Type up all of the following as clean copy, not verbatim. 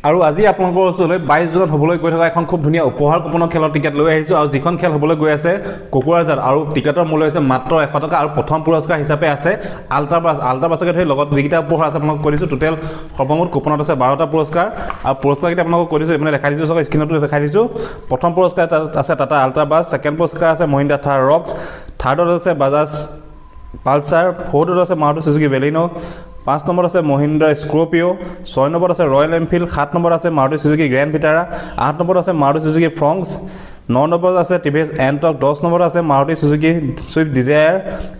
আৰু আজি আপোনালোকৰ ওচৰলৈ 22 জুনত হ'বলৈ গৈ থকা এখন খুব ধুনীয়া উপহাৰ কুপনৰ খেলৰ টিকেট লৈ আহিছোঁ আৰু যিখন খেল হ'বলৈ গৈ আছে কুকুৰাঝাৰ আৰু টিকেটৰ মূল্য হৈছে মাত্ৰ 100 টকা আৰু প্ৰথম পুৰস্কাৰ হিচাপে আছে আল্ট্ৰাবাছকে ধৰি লগত যিকেইটা উপহাৰ আছে আপোনালোকক কৈ দিছোঁ টোটেল সৰ্বমুঠ কুপনত আছে 12টা পুৰস্কাৰ আৰু পুৰস্কাৰকেইটা আপোনালোকক কৈ দিছোঁ মানে দেখাই দিছোঁ চাওক স্ক্ৰীনতো দেখাই দিছোঁ প্ৰথম পুৰস্কাৰ আছে টাটা আল্ট্ৰাবাছ ছেকেণ্ড পুৰস্কাৰ আছে মহিন্দ্ৰা থাৰ ৰক্স থাৰ্ডত আছে বাজাজ পালচাৰ ফ'ৰ্থত আছে মাৰুতি চুজুকি বেলিনো 5 নম্বৰ আছে মহিন্দ্ৰা স্কৰ্পিঅ 6 নম্বৰ আছে ৰয়েল এনফিল্ড 7 নম্বৰ আছে মাৰুতি চুজুকি গ্ৰেণ্ড ভিটাৰা 8 নম্বৰ আছে মাৰুতি চুজুকি ফ্ৰংক্স 9 নম্বৰত আছে টিভিএছ এণ্টক 10 নম্বৰত আছে মাৰুতি চুজুকি ছুইফ্ট ডিজায়াৰ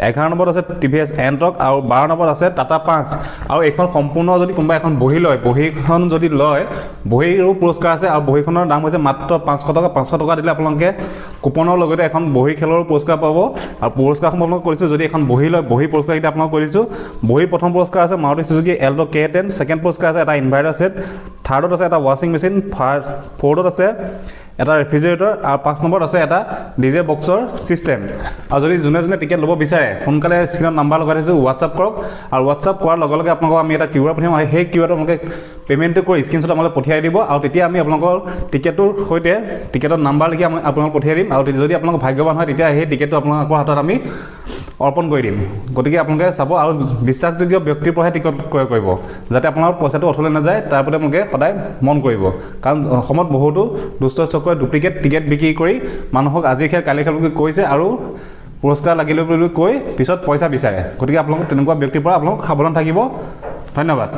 11 নম্বৰত আছে টিভিএছ এণ্টক আৰু 12 নম্বৰত আছে টাটা পাঞ্চ আৰু এইখন সম্পূৰ্ণ যদি কোনোবা এখন বহি লয় বহিখন যদি লয় বহিৰো পুৰস্কাৰ আছে আৰু বহিখনৰ দাম হৈছে মাত্ৰ 500 টকা দিলে আপোনালোকে কুপনৰ লগতে এখন বহি খেলৰ পুৰস্কাৰ পাব আৰু পুৰস্কাৰসমূহ আপোনালোকক কৰিছোঁ যদি এখন বহি লয় বহি পুৰস্কাৰকেইটা আপোনালোকক কৰিছোঁ বহি প্ৰথম পুৰস্কাৰ আছে Maruti Suzuki Alto K10 second পুৰস্কাৰ আছে এটা ইনভাৰ্টাৰ ছেট থাৰ্ডত আছে এটা ৱাশ্বিং মেচিন ফ'ৰ্থত আছে এটা ৰেফ্ৰিজাৰেটৰ আৰু 5 নম্বৰত আছে এটা ডিজে বক্সৰ চিষ্টেম আৰু যদি যোনে টিকেট ল'ব বিচাৰে সোনকালে স্ক্ৰীনত নাম্বাৰ লগাই দিছোঁ হোৱাটছআপ কৰক আৰু হোৱাটছআপ কৰাৰ লগে লগে আপোনালোকক আমি এটা কিউআৰ পঠিয়াম আৰু সেই কিউআৰটো আপোনালোকে পে'মেণ্টটো কৰি স্ক্ৰীনশ্বট আমালৈ পঠিয়াই দিব আৰু তেতিয়া আমি আপোনালোকৰ টিকেটটোৰ সৈতে টিকেটৰ নাম্বাৰ লিখি আমি আপোনালোকক পঠিয়াই দিম আৰু যদি আপোনালোক ভাগ্যৱান হয় তেতিয়া সেই টিকেটটো আপোনালোকৰ হাতত আমি অৰ্পণ কৰি দিম গতিকে আপোনালোকে চাব আৰু বিশ্বাসযোগ্য ব্যক্তিৰ পৰাহে টিকেট ক্ৰয় কৰিব যাতে আপোনালোকৰ পইচাটো অথলে নাযায় তাৰ প্ৰতি আপোনালোকে সদায় মন কৰিব কাৰণ অসমত বহুতো দুষ্ট চক্ৰই ডুপ্লিকেট টিকেট বিক্ৰী কৰি মানুহক আজি খেল কালি খেল বুলি কৈছে আৰু পুৰস্কাৰ লাগিলে বুলি কৈ পিছত পইচা বিচাৰে গতিকে আপোনালোক তেনেকুৱা ব্যক্তিৰ পৰা আপোনালোক সাৱধান থাকিব ধন্যবাদ